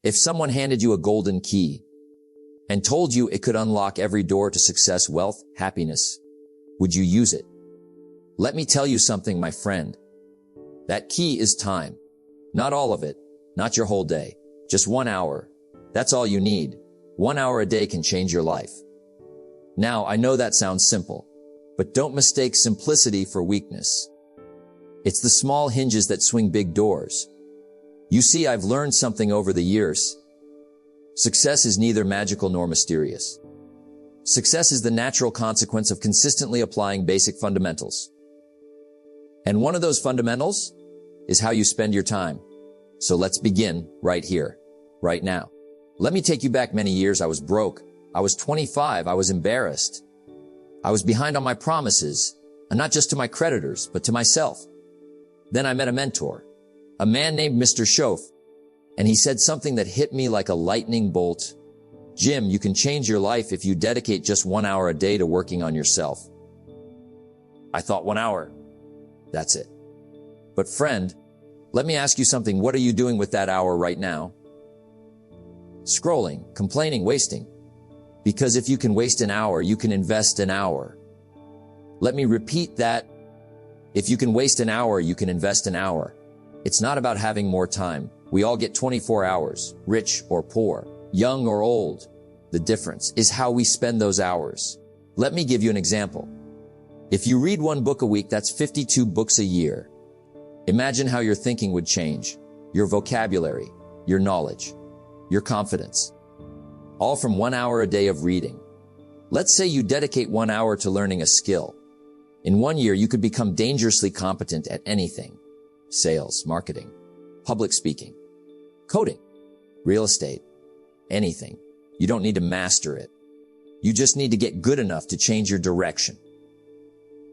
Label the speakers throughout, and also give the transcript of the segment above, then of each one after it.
Speaker 1: If someone handed you a golden key and told you it could unlock every door to success, wealth, happiness, would you use it? Let me tell you something, my friend. That key is time. Not all of it, not your whole day, just 1 hour. That's all you need. 1 hour a day can change your life. Now, I know that sounds simple, but don't mistake simplicity for weakness. It's the small hinges that swing big doors. You see, I've learned something over the years. Success is neither magical nor mysterious. Success is the natural consequence of consistently applying basic fundamentals. And one of those fundamentals is how you spend your time. So let's begin right here, right now. Let me take you back many years. I was broke. I was 25. I was embarrassed. I was behind on my promises, and not just to my creditors, but to myself. Then I met a mentor, a man named Mr. Schoaf, and he said something that hit me like a lightning bolt. Jim, you can change your life if you dedicate just 1 hour a day to working on yourself. I thought 1 hour. That's it. But friend, let me ask you something. What are you doing with that hour right now? Scrolling, complaining, wasting. Because if you can waste an hour, you can invest an hour. Let me repeat that. If you can waste an hour, you can invest an hour. It's not about having more time. We all get 24 hours, rich or poor, young or old. The difference is how we spend those hours. Let me give you an example. If you read 1 book a week, that's 52 books a year. Imagine how your thinking would change, your vocabulary, your knowledge, your confidence. All from 1 hour a day of reading. Let's say you dedicate 1 hour to learning a skill. In 1 year, you could become dangerously competent at anything. Sales, marketing, public speaking, coding, real estate, anything. You don't need to master it. You just need to get good enough to change your direction.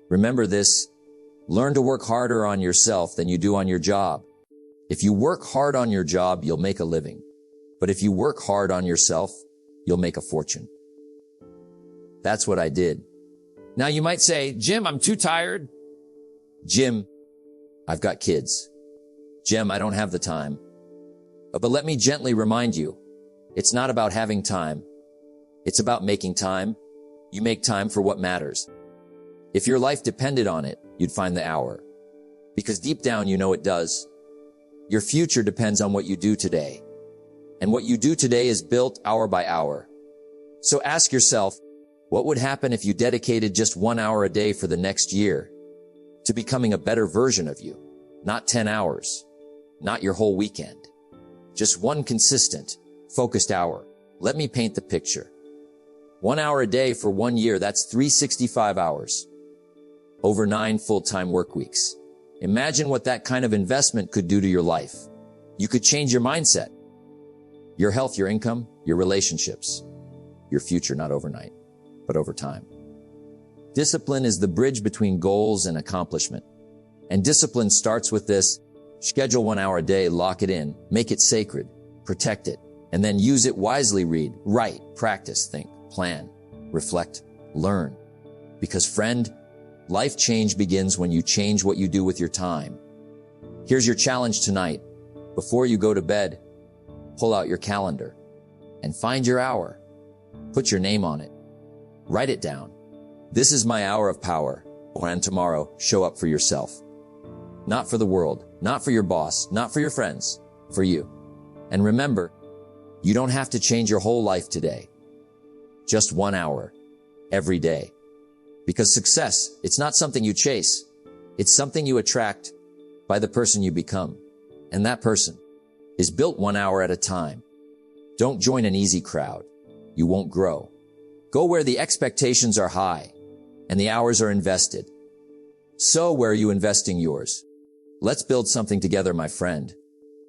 Speaker 1: Remember this, learn to work harder on yourself than you do on your job. If you work hard on your job, you'll make a living. But if you work hard on yourself, you'll make a fortune. That's what I did. Now you might say, Jim, I'm too tired. Jim, I've got kids. Jim, I don't have the time. But let me gently remind you, it's not about having time. It's about making time. You make time for what matters. If your life depended on it, you'd find the hour. Because deep down, you know it does. Your future depends on what you do today. And what you do today is built hour by hour. So ask yourself, what would happen if you dedicated just 1 hour a day for the next year to becoming a better version of you? Not 10 hours, not your whole weekend. Just one consistent, focused hour. Let me paint the picture. 1 hour a day for 1 year, that's 365 hours. Over 9 full-time work weeks. Imagine what that kind of investment could do to your life. You could change your mindset, your health, your income, your relationships, your future, not overnight, but over time. Discipline is the bridge between goals and accomplishment. And discipline starts with this. Schedule 1 hour a day, lock it in, make it sacred, protect it, and then use it wisely. Read, write, practice, think, plan, reflect, learn. Because friend, life change begins when you change what you do with your time. Here's your challenge tonight. Before you go to bed, pull out your calendar and find your hour. Put your name on it. Write it down. This is my hour of power. And tomorrow, show up for yourself. Not for the world, not for your boss, not for your friends, for you. And remember, you don't have to change your whole life today. Just 1 hour, every day. Because success, it's not something you chase. It's something you attract by the person you become. And that person is built 1 hour at a time. Don't join an easy crowd. You won't grow. Go where the expectations are high and the hours are invested. So where are you investing yours? Let's build something together, my friend.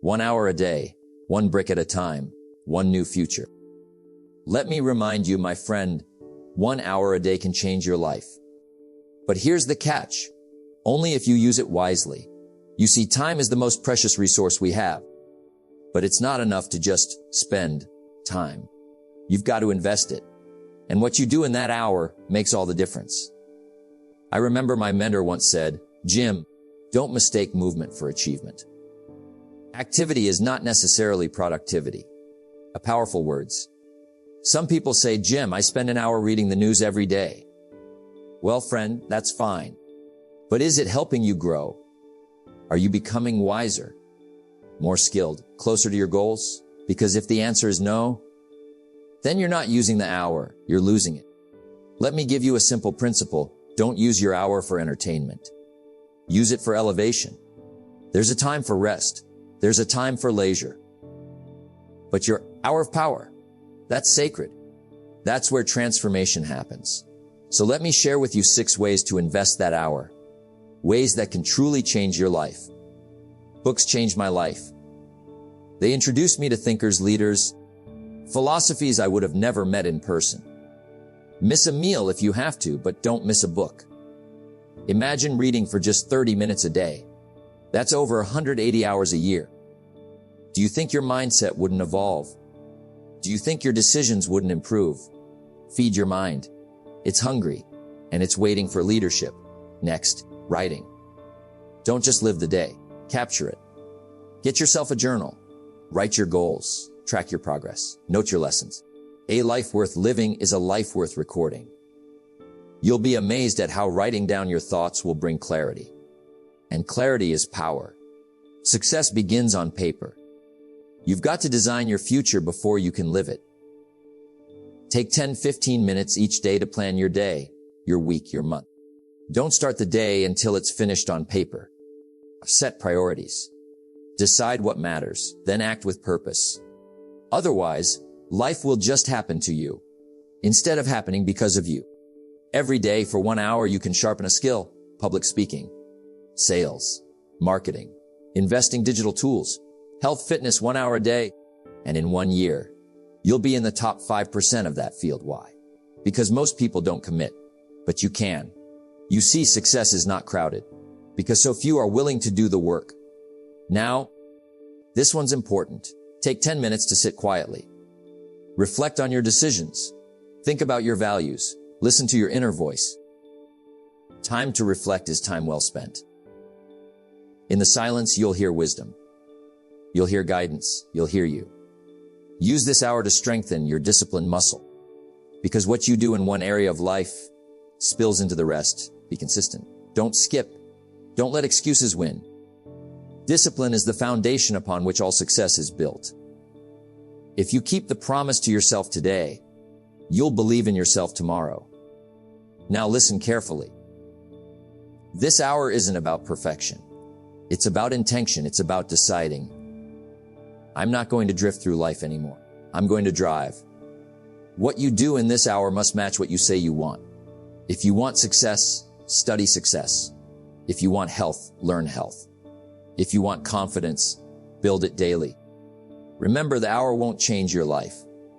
Speaker 1: 1 hour a day, 1 brick at a time, 1 new future. Let me remind you, my friend, 1 hour a day can change your life. But here's the catch. Only if you use it wisely. You see, time is the most precious resource we have. But it's not enough to just spend time. You've got to invest it. And what you do in that hour makes all the difference. I remember my mentor once said, Jim, don't mistake movement for achievement. Activity is not necessarily productivity. A powerful words. Some people say, Jim, I spend an hour reading the news every day. Well, friend, that's fine. But is it helping you grow? Are you becoming wiser, more skilled, closer to your goals? Because if the answer is no, then you're not using the hour, you're losing it. Let me give you a simple principle. Don't use your hour for entertainment. Use it for elevation. There's a time for rest. There's a time for leisure. But your hour of power, that's sacred. That's where transformation happens. So let me share with you 6 ways to invest that hour. Ways that can truly change your life. Books changed my life. They introduced me to thinkers, leaders, philosophies I would have never met in person. Miss a meal if you have to, but don't miss a book. Imagine reading for just 30 minutes a day. That's over 180 hours a year. Do you think your mindset wouldn't evolve? Do you think your decisions wouldn't improve? Feed your mind. It's hungry, and it's waiting for leadership. Next, writing. Don't just live the day. Capture it. Get yourself a journal. Write your goals. Track your progress. Note your lessons. A life worth living is a life worth recording. You'll be amazed at how writing down your thoughts will bring clarity. And clarity is power. Success begins on paper. You've got to design your future before you can live it. Take 10-15 minutes each day to plan your day, your week, your month. Don't start the day until it's finished on paper. Set priorities. Decide what matters, then act with purpose. Otherwise, life will just happen to you, instead of happening because of you. Every day for 1 hour, you can sharpen a skill: public speaking, sales, marketing, investing, digital tools, health, fitness. 1 hour a day. And in 1 year, you'll be in the top 5% of that field. Why? Because most people don't commit, but you can. You see, success is not crowded because so few are willing to do the work. Now, this one's important. Take 10 minutes to sit quietly. Reflect on your decisions. Think about your values. Listen to your inner voice. Time to reflect is time well spent. In the silence, you'll hear wisdom. You'll hear guidance. You'll hear you. Use this hour to strengthen your discipline muscle. Because what you do in one area of life spills into the rest. Be consistent. Don't skip. Don't let excuses win. Discipline is the foundation upon which all success is built. If you keep the promise to yourself today, you'll believe in yourself tomorrow. Now listen carefully. This hour isn't about perfection. It's about intention. It's about deciding, I'm not going to drift through life anymore. I'm going to drive. What you do in this hour must match what you say you want. If you want success, study success. If you want health, learn health. If you want confidence, build it daily. Remember, the hour won't change your life.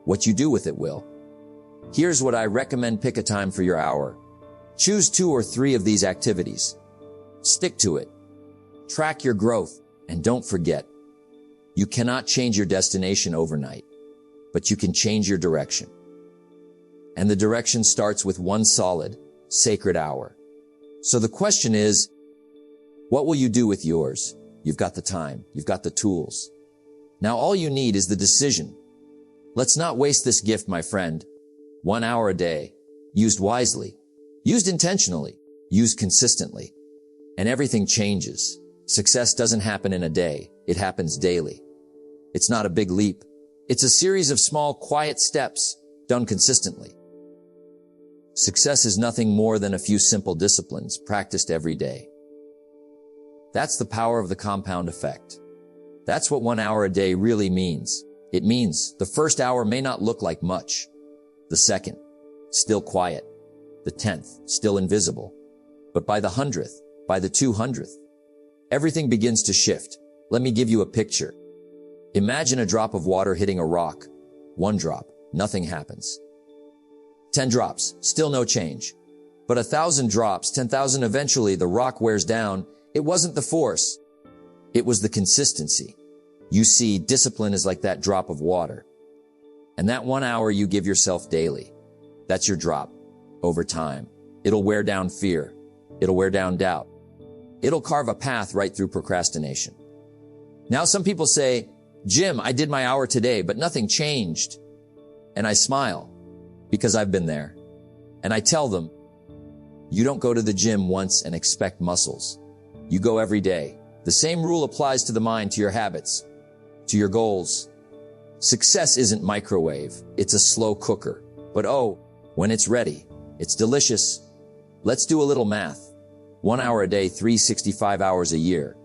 Speaker 1: What you do with it will. Here's what I recommend. Pick a time for your hour. Choose 2 or 3 of these activities. Stick to it. Track your growth. And don't forget, you cannot change your destination overnight, but you can change your direction. And the direction starts with one solid, sacred hour. So the question is, what will you do with yours? You've got the time. You've got the tools. Now all you need is the decision. Let's not waste this gift, my friend. 1 hour a day, used wisely, used intentionally, used consistently, and everything changes. Success doesn't happen in a day. It happens daily. It's not a big leap. It's a series of small, quiet steps done consistently. Success is nothing more than a few simple disciplines practiced every day. That's the power of the compound effect. That's what 1 hour a day really means. It means the first hour may not look like much. The second, still quiet. The 10th, still invisible. But by the 100th, by the 200th, everything begins to shift. Let me give you a picture. Imagine a drop of water hitting a rock. 1 drop, nothing happens. 10 drops, still no change. But 1,000 drops, 10,000, eventually the rock wears down. It wasn't the force. It was the consistency. You see, discipline is like that drop of water. And that 1 hour you give yourself daily, that's your drop. Over time, it'll wear down fear. It'll wear down doubt. It'll carve a path right through procrastination. Now some people say, Jim, I did my hour today, but nothing changed. And I smile because I've been there. And I tell them, you don't go to the gym once and expect muscles. You go every day. The same rule applies to the mind, to your habits, to your goals. Success isn't microwave. It's a slow cooker. But oh, when it's ready, it's delicious. Let's do a little math. 1 hour a day, 365 hours a year.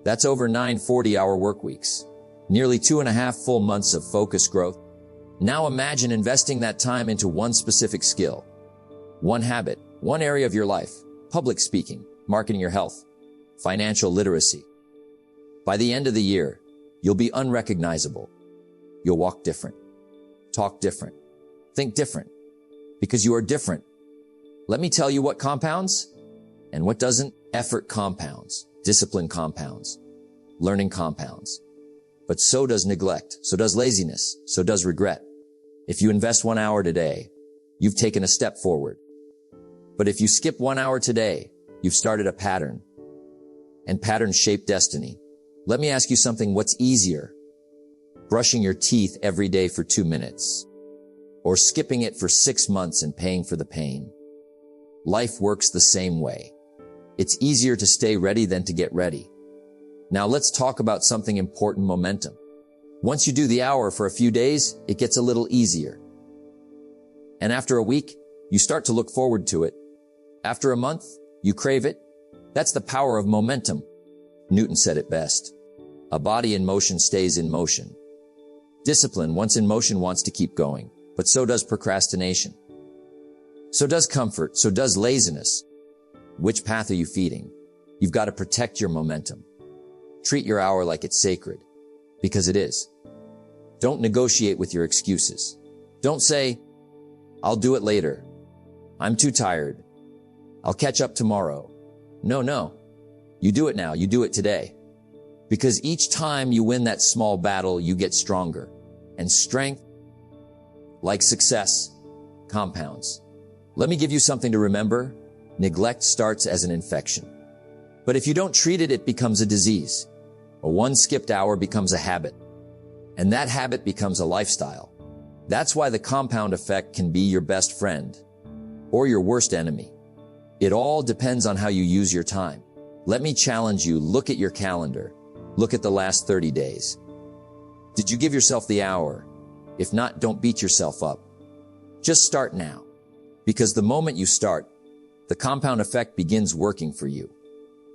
Speaker 1: That's over 9 40-hour work weeks. Nearly 2.5 full months of focused growth. Now imagine investing that time into one specific skill, one habit, one area of your life: public speaking, marketing your health, financial literacy. By the end of the year, you'll be unrecognizable. You'll walk different, talk different, think different, because you are different. Let me tell you what compounds and what doesn't. Effort compounds, discipline compounds, learning compounds. But so does neglect, so does laziness, so does regret. If you invest 1 hour today, you've taken a step forward. But if you skip 1 hour today, you've started a pattern. And patterns shape destiny. Let me ask you something. What's easier? Brushing your teeth every day for 2 minutes, or skipping it for 6 months and paying for the pain? Life works the same way. It's easier to stay ready than to get ready. Now let's talk about something important: momentum. Once you do the hour for a few days, it gets a little easier. And after a week, you start to look forward to it. After a month, you crave it. That's the power of momentum. Newton said it best. A body in motion stays in motion. Discipline, once in motion, wants to keep going, but so does procrastination. So does comfort, so does laziness. Which path are you feeding? You've got to protect your momentum. Treat your hour like it's sacred, because it is. Don't negotiate with your excuses. Don't say, I'll do it later. I'm too tired. I'll catch up tomorrow. No. You do it now. You do it today. Because each time you win that small battle, you get stronger. And strength, like success, compounds. Let me give you something to remember. Neglect starts as an infection. But if you don't treat it, it becomes a disease. A one skipped hour becomes a habit. And that habit becomes a lifestyle. That's why the compound effect can be your best friend or your worst enemy. It all depends on how you use your time. Let me challenge you. Look at your calendar. Look at the last 30 days. Did you give yourself the hour? If not, don't beat yourself up. Just start now. Because the moment you start, the compound effect begins working for you.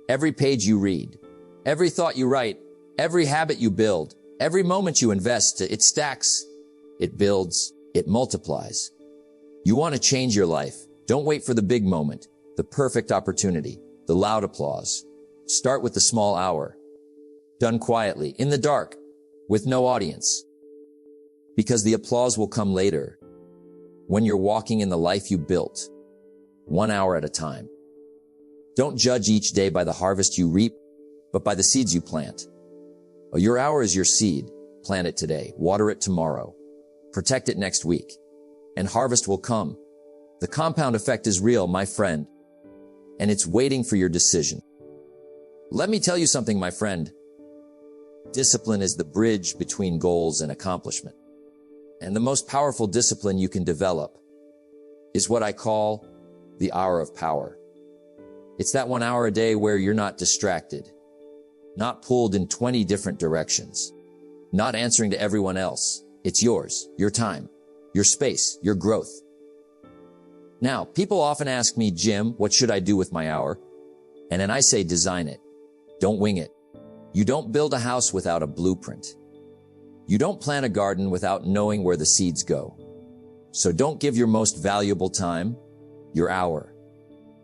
Speaker 1: Every page you read, every thought you write, every habit you build, every moment you invest, it stacks, it builds, it multiplies. You want to change your life. Don't wait for the big moment, the perfect opportunity, the loud applause. Start with the small hour, done quietly, in the dark, with no audience. Because the applause will come later, when you're walking in the life you built, 1 hour at a time. Don't judge each day by the harvest you reap, but by the seeds you plant. Your hour is your seed. Plant it today, water it tomorrow, protect it next week, and harvest will come. The compound effect is real, my friend, and it's waiting for your decision. Let me tell you something, my friend. Discipline is the bridge between goals and accomplishment. And the most powerful discipline you can develop is what I call the hour of power. It's that 1 hour a day where you're not distracted, not pulled in 20 different directions, not answering to everyone else. It's yours, your time, your space, your growth. Now, people often ask me, Jim, what should I do with my hour? And then I say, design it. Don't wing it. You don't build a house without a blueprint. You don't plant a garden without knowing where the seeds go. So don't give your most valuable time, your hour,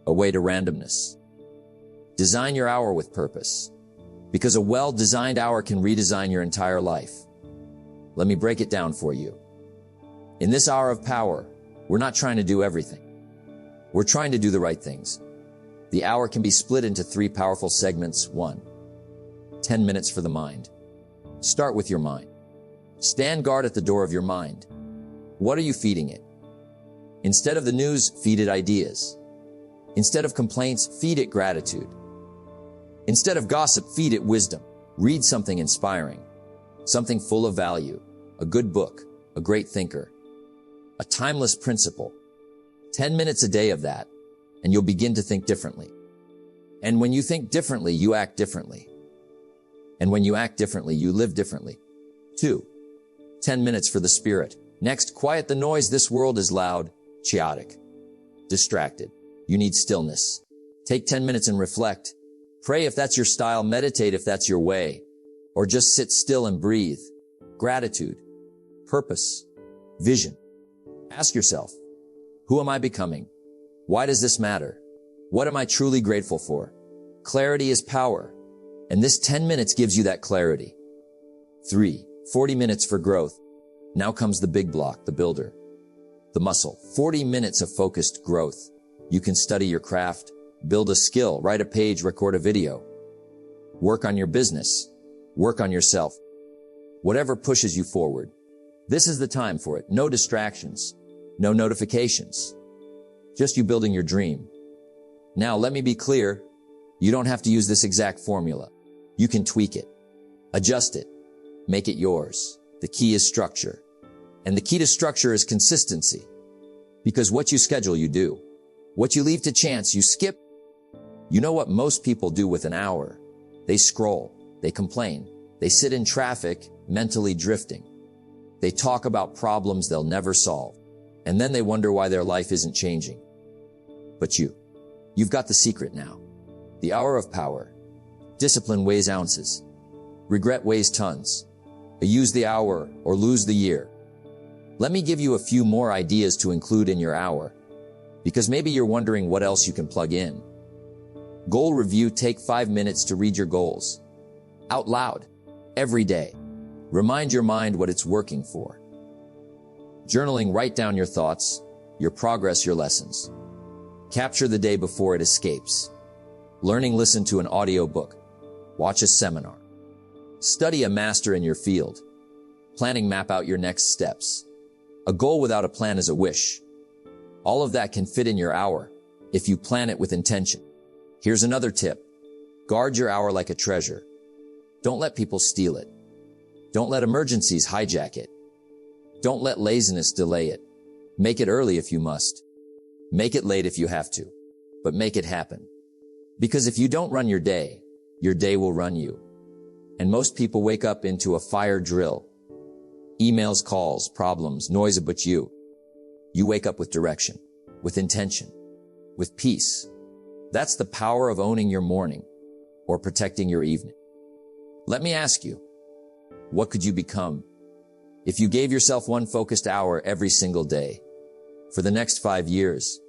Speaker 1: away to randomness. Design your hour with purpose, because a well-designed hour can redesign your entire life. Let me break it down for you. In this hour of power, we're not trying to do everything. We're trying to do the right things. The hour can be split into 3 powerful segments. 1, 10 minutes for the mind. Start with your mind. Stand guard at the door of your mind. What are you feeding it? Instead of the news, feed it ideas. Instead of complaints, feed it gratitude. Instead of gossip, feed it wisdom. Read something inspiring, something full of value, a good book, a great thinker, a timeless principle. 10 minutes a day of that, and you'll begin to think differently. And when you think differently, you act differently. And when you act differently, you live differently. 2. 10 minutes for the spirit. Next, quiet the noise. This world is loud, chaotic, distracted. You need stillness. Take 10 minutes and reflect. Pray if that's your style, meditate if that's your way, or just sit still and breathe. Gratitude, purpose, vision. Ask yourself, who am I becoming? Why does this matter? What am I truly grateful for? Clarity is power, and this 10 minutes gives you that clarity. 3. 40 minutes for growth. Now comes the big block, the builder, the muscle. 40 minutes of focused growth. You can study your craft, build a skill, write a page, record a video, work on your business, work on yourself. Whatever pushes you forward. This is the time for it. No distractions, no notifications, just you building your dream. Now, let me be clear. You don't have to use this exact formula. You can tweak it, adjust it, make it yours. The key is structure. And the key to structure is consistency. Because what you schedule, you do. What you leave to chance, you skip. You know what most people do with an hour? They scroll, they complain, they sit in traffic, mentally drifting. They talk about problems they'll never solve. And then they wonder why their life isn't changing. But you've got the secret now. The hour of power. Discipline weighs ounces. Regret weighs tons. Use the hour or lose the year. Let me give you a few more ideas to include in your hour, because maybe you're wondering what else you can plug in. Goal review. Take 5 minutes to read your goals out loud every day. Remind your mind what it's working for. Journaling. Write down your thoughts, your progress, your lessons. Capture the day before it escapes. Learning. Listen to an audiobook. Watch a seminar. Study a master in your field. Planning. Map out your next steps. A goal without a plan is a wish. All of that can fit in your hour if you plan it with intention. Here's another tip. Guard your hour like a treasure. Don't let people steal it. Don't let emergencies hijack it. Don't let laziness delay it. Make it early if you must. Make it late if you have to. But make it happen. Because if you don't run your day will run you. And most people wake up into a fire drill. Emails, calls, problems, noise, but you wake up with direction, with intention, with peace. That's the power of owning your morning or protecting your evening. Let me ask you, what could you become if you gave yourself one focused hour every single day? For the next 5 years,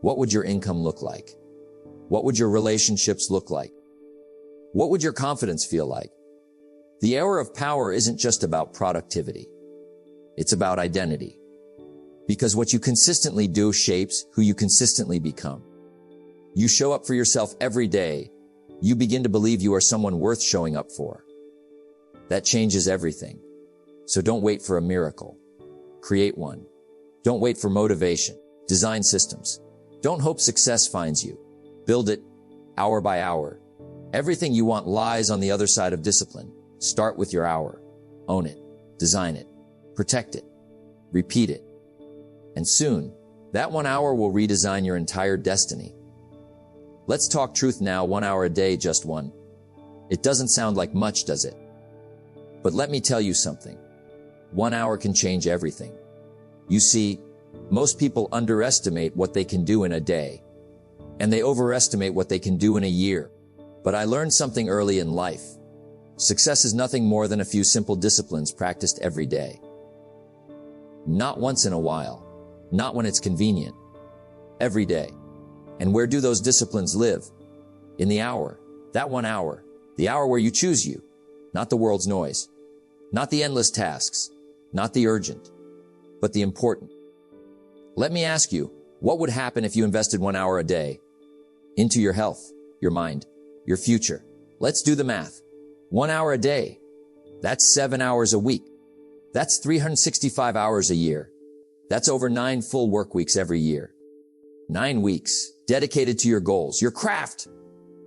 Speaker 1: what would your income look like? What would your relationships look like? What would your confidence feel like? The hour of power isn't just about productivity. It's about identity. Because what you consistently do shapes who you consistently become. You show up for yourself every day. You begin to believe you are someone worth showing up for. That changes everything. So don't wait for a miracle. Create one. Don't wait for motivation. Design systems. Don't hope success finds you. Build it hour by hour. Everything you want lies on the other side of discipline. Start with your hour. Own it. Design it. Protect it. Repeat it. And soon, that 1 hour will redesign your entire destiny. Let's talk truth now. 1 hour a day, just one. It doesn't sound like much, does it? But let me tell you something. 1 hour can change everything. You see, most people underestimate what they can do in a day, and they overestimate what they can do in a year. But I learned something early in life. Success is nothing more than a few simple disciplines practiced every day. Not once in a while. Not when it's convenient. Every day. And where do those disciplines live? In the hour. That 1 hour. The hour where you choose you. Not the world's noise. Not the endless tasks. Not the urgent. But the important. Let me ask you, what would happen if you invested 1 hour a day into your health, your mind, your future? Let's do the math. 1 hour a day. That's 7 hours a week. That's 365 hours a year. That's over 9 full work weeks every year. 9 weeks dedicated to your goals, your craft,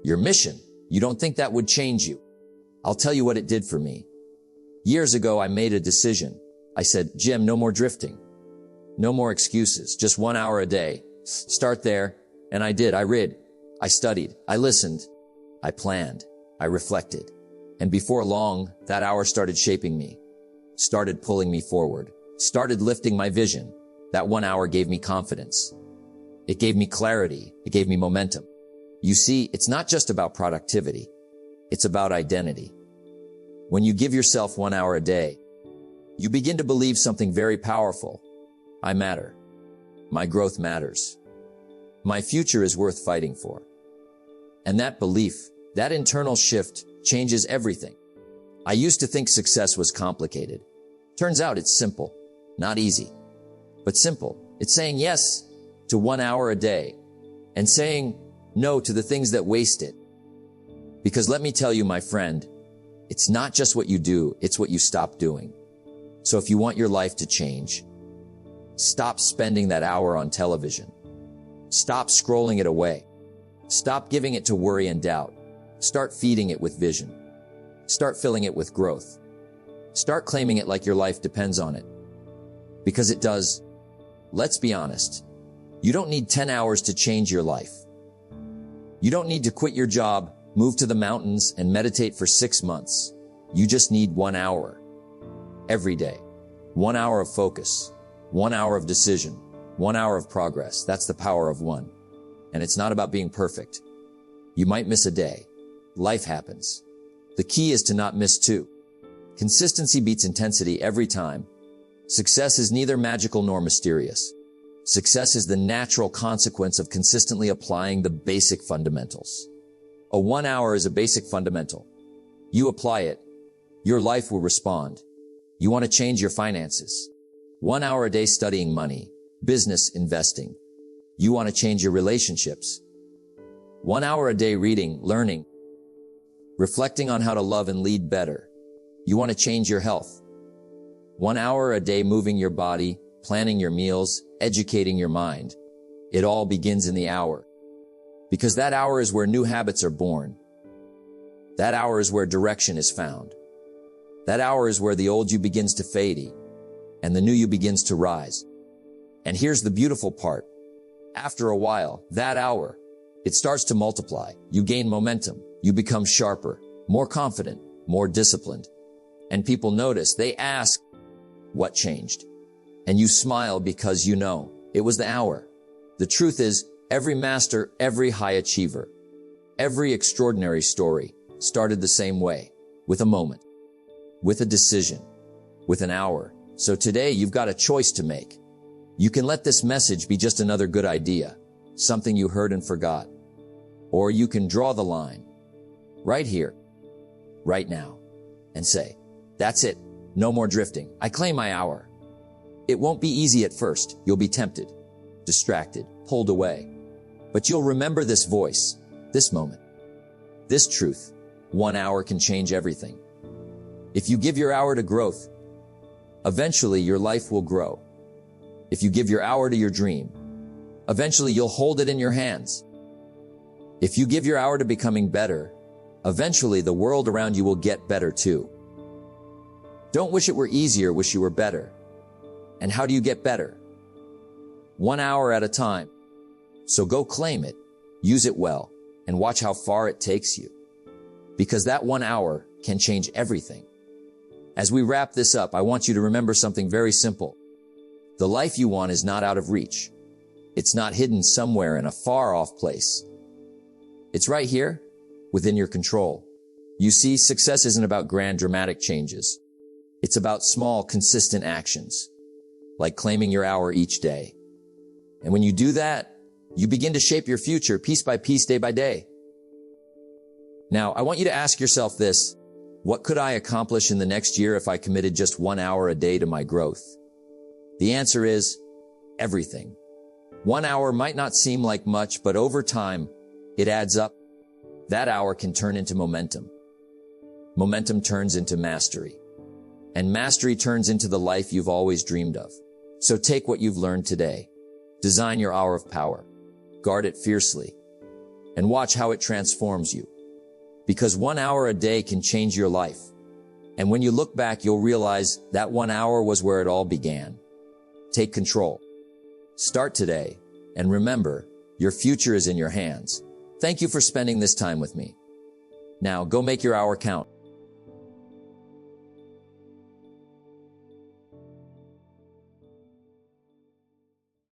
Speaker 1: your mission. You don't think that would change you? I'll tell you what it did for me. Years ago, I made a decision. I said, Jim, no more drifting. No more excuses. Just 1 hour a day. Start there. And I did. I read. I studied. I listened. I planned. I reflected. And before long, that hour started shaping me, started pulling me forward, started lifting my vision. That 1 hour gave me confidence. It gave me clarity. It gave me momentum. You see, it's not just about productivity. It's about identity. When you give yourself 1 hour a day, you begin to believe something very powerful. I matter. My growth matters. My future is worth fighting for. And that belief, that internal shift, changes everything. I used to think success was complicated. Turns out it's simple. Not easy, but simple. It's saying yes to 1 hour a day and saying no to the things that waste it. Because let me tell you, my friend, it's not just what you do, it's what you stop doing. So if you want your life to change, stop spending that hour on television. Stop scrolling it away. Stop giving it to worry and doubt. Start feeding it with vision. Start filling it with growth. Start claiming it like your life depends on it. Because it does. Let's be honest. You don't need 10 hours to change your life. You don't need to quit your job, move to the mountains, and meditate for 6 months. You just need 1 hour. Every day. 1 hour of focus. 1 hour of decision. 1 hour of progress. That's the power of one. And it's not about being perfect. You might miss a day. Life happens. The key is to not miss two. Consistency beats intensity every time. Success is neither magical nor mysterious. Success is the natural consequence of consistently applying the basic fundamentals. A 1 hour is a basic fundamental. You apply it, your life will respond. You want to change your finances. 1 hour a day studying money, business, investing. You want to change your relationships. 1 hour a day reading, learning, reflecting on how to love and lead better. You want to change your health. 1 hour a day moving your body, planning your meals, educating your mind. It all begins in the hour. Because that hour is where new habits are born. That hour is where direction is found. That hour is where the old you begins to fade and the new you begins to rise. And here's the beautiful part. After a while, that hour, it starts to multiply. You gain momentum. You become sharper, more confident, more disciplined. And people notice. They ask, what changed? And you smile because you know it was the hour. The truth is, every master, every high achiever, every extraordinary story started the same way, with a moment, with a decision, with an hour. So today you've got a choice to make. You can let this message be just another good idea, something you heard and forgot. Or you can draw the line right here, right now, and say, that's it. No more drifting. I claim my hour. It won't be easy at first. You'll be tempted, distracted, pulled away. But you'll remember this voice, this moment, this truth. 1 hour can change everything. If you give your hour to growth, eventually your life will grow. If you give your hour to your dream, eventually you'll hold it in your hands. If you give your hour to becoming better, eventually the world around you will get better too. Don't wish it were easier, wish you were better. And how do you get better? 1 hour at a time. So go claim it, use it well, and watch how far it takes you. Because that 1 hour can change everything. As we wrap this up, I want you to remember something very simple. The life you want is not out of reach. It's not hidden somewhere in a far-off place. It's right here, within your control. You see, success isn't about grand, dramatic changes. It's about small, consistent actions, like claiming your hour each day. And when you do that, you begin to shape your future piece by piece, day by day. Now, I want you to ask yourself this: what could I accomplish in the next year if I committed just 1 hour a day to my growth? The answer is everything. 1 hour might not seem like much, but over time, it adds up. That hour can turn into momentum. Momentum turns into mastery. And mastery turns into the life you've always dreamed of. So take what you've learned today. Design your hour of power. Guard it fiercely. And watch how it transforms you. because 1 hour a day can change your life. And when you look back, you'll realize that 1 hour was where it all began. Take control. Start today. And remember, your future is in your hands. Thank you for spending this time with me. Now, go make your hour count.